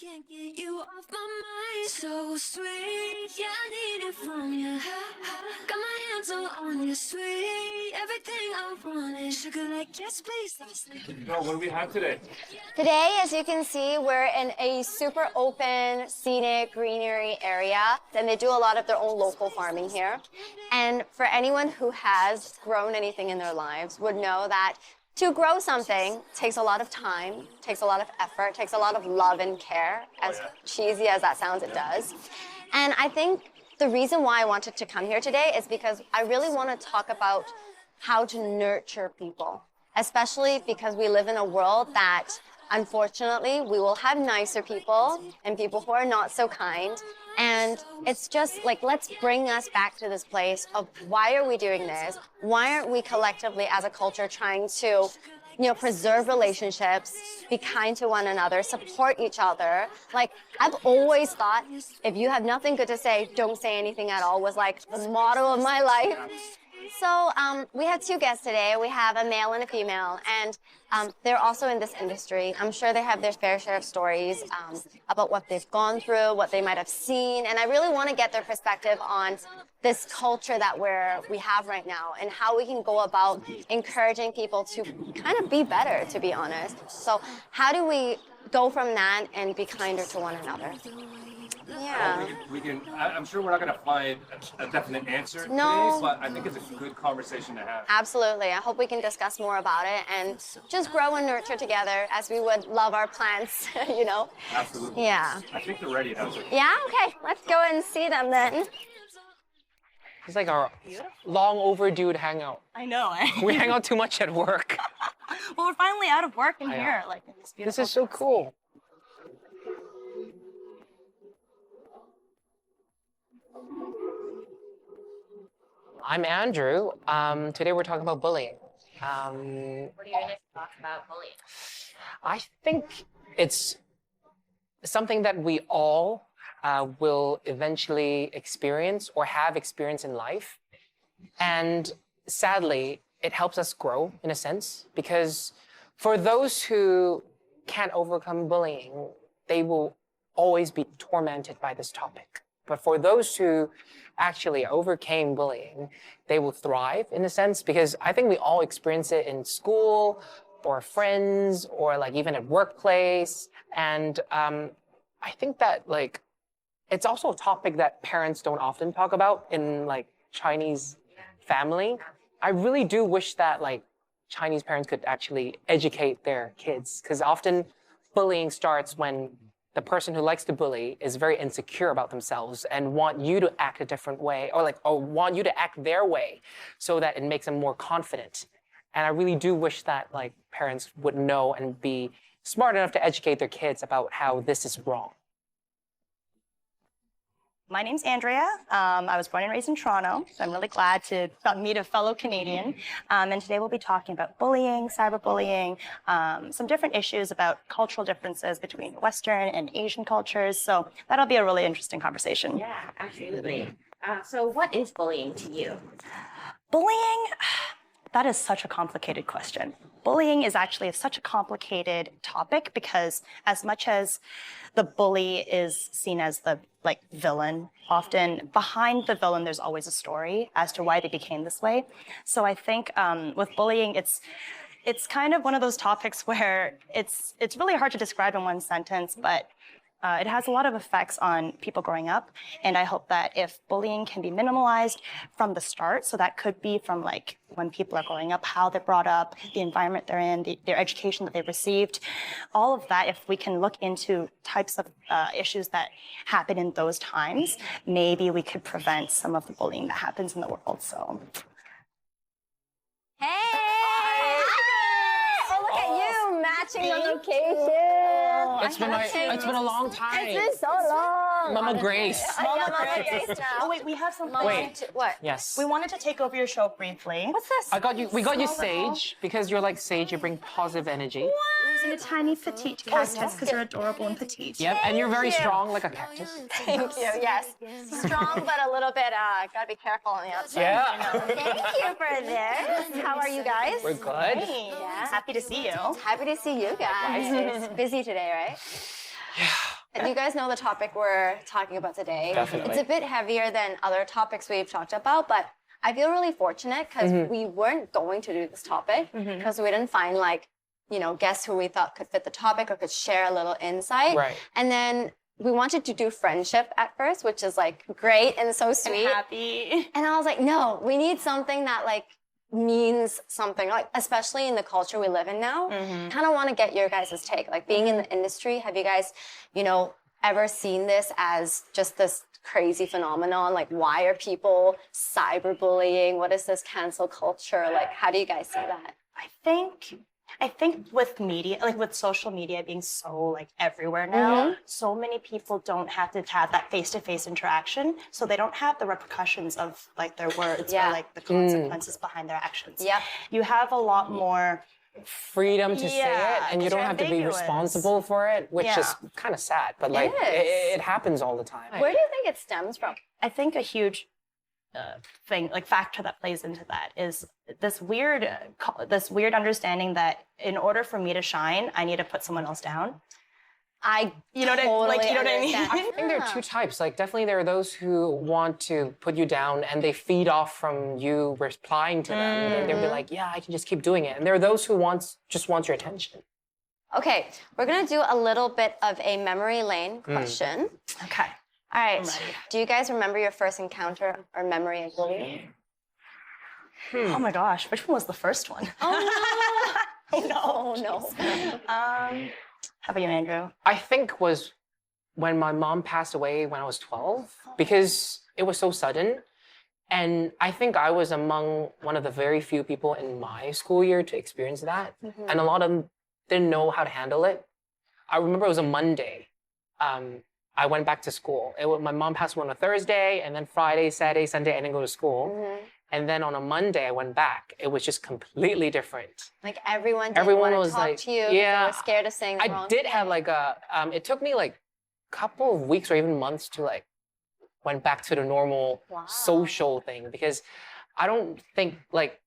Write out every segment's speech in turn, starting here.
Can't get you off my mind, so sweet. Yeah, I need it from you. Got my hands all on you, sweet. Everything I want is sugar like yes, please. No, what do we have today? Today, as you can see, we're in a super open, scenic, greenery area. And they do a lot of their own local farming here. And for anyone who has grown anything in their lives would know that to grow something takes a lot of time, takes a lot of effort, takes a lot of love and care. As cheesy as that sounds, it does. And I think the reason why I wanted to come here today is because I really want to talk about how to nurture people, especially because we live in a world that, unfortunately, we will have nicer people and people who are not so kind. And it's just like, let's bring us back to this place of why are we doing this? Why aren't we collectively as a culture trying to, preserve relationships, be kind to one another, support each other? Like, I've always thought if you have nothing good to say, don't say anything at all was like the motto of my life. So we have two guests today. We have a male and a female, and they're also in this industry. I'm sure they have their fair share of stories about what they've gone through, what they might have seen, and I really want to get their perspective on this culture that we have right now and how we can go about encouraging people to kind of be better, to be honest. So how do we go from that and be kinder to one another? Yeah. We can. I'm sure we're not going to find a definite answer today, but I think it's a good conversation to have. Absolutely. I hope we can discuss more about it and just grow and nurture together as we would love our plants, Absolutely. Yeah. I think they're ready now. Yeah? Okay. Let's go and see them then. It's like our long overdue hangout. I know. We hang out too much at work. Well, we're finally out of work in here, like in this beautiful. This is so cool. I'm Andrew. Today we're talking about bullying. What are your next thoughts about bullying? I think it's something that we all will eventually experience or have experienced in life. And sadly, it helps us grow in a sense, because for those who can't overcome bullying, they will always be tormented by this topic. But for those who actually overcame bullying, they will thrive in a sense, because I think we all experience it in school or friends or like even at workplace. And I think that like, it's also a topic that parents don't often talk about in like Chinese family. I really do wish that like Chinese parents could actually educate their kids, because often bullying starts when the person who likes to bully is very insecure about themselves and want you to act a different way, or want you to act their way so that it makes them more confident. And I really do wish that like parents would know and be smart enough to educate their kids about how this is wrong. My name's Andrea. I was born and raised in Toronto, so I'm really glad to meet a fellow Canadian. And today we'll be talking about bullying, cyberbullying, some different issues about cultural differences between Western and Asian cultures. So that'll be a really interesting conversation. Yeah, absolutely. So what is bullying to you? Bullying, that is such a complicated question. Bullying is actually such a complicated topic because as much as the bully is seen as the villain, often behind the villain there's always a story as to why they became this way. So I think with bullying, it's kind of one of those topics where it's really hard to describe in one sentence, but it has a lot of effects on people growing up, and I hope that if bullying can be minimalized from the start, so that could be from like when people are growing up, how they're brought up, the environment they're in, their education that they've received, all of that, if we can look into types of issues that happen in those times, maybe we could prevent some of the bullying that happens in the world, so. Hey! Oh, look at you, matching on location. It's been a long time. It's been so long. Mama Grace. Mama Grace now. Oh wait, we have something. Wait. What? Yes. We wanted to take over your show briefly. What's this? We got you sage because you're like sage. You bring positive energy. In a tiny petite cactus because you're adorable and petite. Yep, and you're very strong like a cactus. Thank you. Yes. Strong, but a little bit, gotta be careful on the outside. Yeah. Thank you for this. How are you guys? We're good. Yeah. Happy to see you. Happy to see you guys. Busy today, right? Yeah. You guys know the topic we're talking about today. Definitely. It's a bit heavier than other topics we've talked about, but I feel really fortunate because we weren't going to do this topic because we didn't find guests who we thought could fit the topic or could share a little insight. Right. And then we wanted to do friendship at first, which is like great and so sweet. Happy. And I was like, no, we need something that like means something, like especially in the culture we live in now. Kind of want to get your guys' take. Like being in the industry, have you guys, ever seen this as just this crazy phenomenon? Like, why are people cyberbullying? What is this cancel culture? Like, how do you guys see that? I think with media, like with social media being so like everywhere now, so many people don't have to have that face-to-face interaction, so they don't have the repercussions of like their words or like the consequences behind their actions. Yep. You have a lot more freedom to say it, and you don't have to be ambiguous. responsible for it, which is kind of sad. But like, it happens all the time. Where do you think it stems from? I think a huge factor that plays into that is this weird understanding that in order for me to shine, I need to put someone else down. You know what I mean? I think there are two types. Like, definitely there are those who want to put you down and they feed off from you replying to them. And they'll be like, yeah, I can just keep doing it. And there are those who just want your attention. Okay, we're gonna do a little bit of a memory lane question. Okay. All right. Do you guys remember your first encounter or memory of bullying? Oh my gosh, which one was the first one? Oh no! Oh no. How about you, Andrew? I think was when my mom passed away when I was 12, because it was so sudden. And I think I was among one of the very few people in my school year to experience that. And a lot of them didn't know how to handle it. I remember it was a Monday. I went back to school. My mom passed away on a Thursday, and then Friday, Saturday, Sunday, I didn't go to school. And then on a Monday, I went back. It was just completely different. Like everyone was was talk like, to you. yeah, They were scared of saying the wrong I did thing. have like it took me like a couple of weeks or even months to like went back to the normal social thing, because I don't think like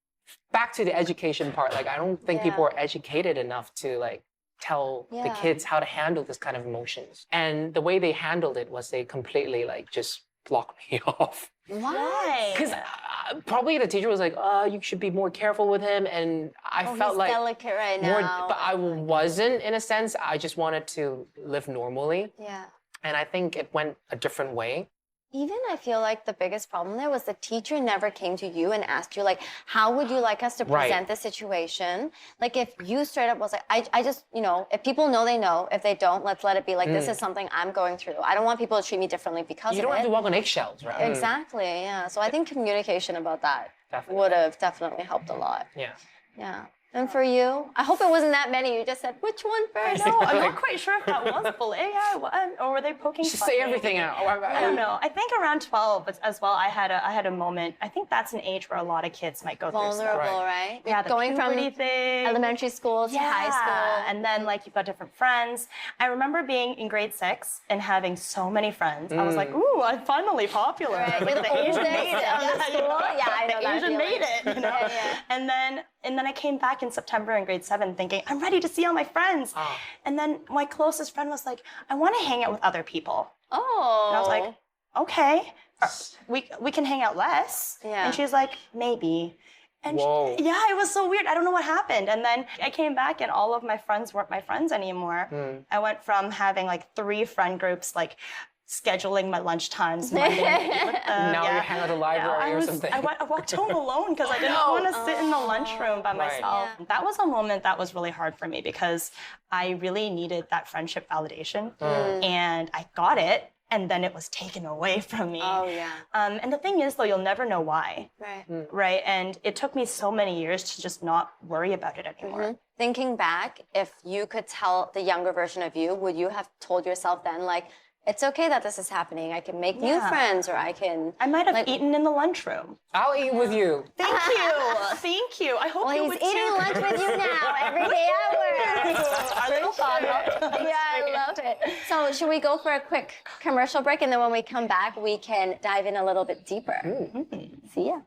back to the education part, like I don't think people are educated enough to like tell the kids how to handle this kind of emotions. And the way they handled it was they completely like just blocked me off. Why? Because probably the teacher was like, you should be more careful with him. And I felt he's like delicate right more, now. but I wasn't in a sense. I just wanted to live normally. Yeah. And I think it went a different way. Even I feel like the biggest problem there was the teacher never came to you and asked you, like, how would you like us to present the situation? Like, if you straight up was like, I just, if people know, they know. If they don't, let's let it be like, this is something I'm going through. I don't want people to treat me differently because of it. You don't have to walk on eggshells, right? Exactly, yeah. So I think communication about that Definitely. would have definitely helped a lot. Yeah. Yeah. And for you? I hope it wasn't that many. You just said, which one first? No, I'm not quite sure if that was bullying. Or were they poking Just fun say at me? everything out. I don't know. I think around 12 as well, I had a moment. I think that's an age where a lot of kids might go through Vulnerable, stuff. right? Yeah, the Going from puberty thing. elementary school to high school. And then like you've got different friends. I remember being in grade 6 and having so many friends. I was like, ooh, I'm finally popular. Right. Like You're the oldest of the school. Yeah, I know the that Asian feeling. made it, Yeah. And then I came back in September in grade 7 thinking, I'm ready to see all my friends. And then my closest friend was like, I want to hang out with other people. Oh. And I was like, okay, we can hang out less. Yeah. And she's like, maybe. And Whoa. yeah, it was so weird. I don't know what happened. And then I came back and all of my friends weren't my friends anymore. I went from having like 3 friend groups, like scheduling my lunch times Monday night with them. Now you hang out at the library or something. I walked home alone because I didn't want to sit in the lunchroom by myself. Yeah. That was a moment that was really hard for me because I really needed that friendship validation. And I got it, and then it was taken away from me. Oh, yeah. And the thing is, though, you'll never know why. Right. Right? And it took me so many years to just not worry about it anymore. Thinking back, if you could tell the younger version of you, would you have told yourself then, like, It's okay that this is happening. I can make new Yeah. friends, or I can. I might have like- eaten in the lunchroom. I'll eat with you. Thank you. Thank you. I hope Well, you he's would eating too. lunch with you now every day at work. Our little bottle. Yeah, I love it. So, should we go for a quick commercial break, and then when we come back, we can dive in a little bit deeper? See ya.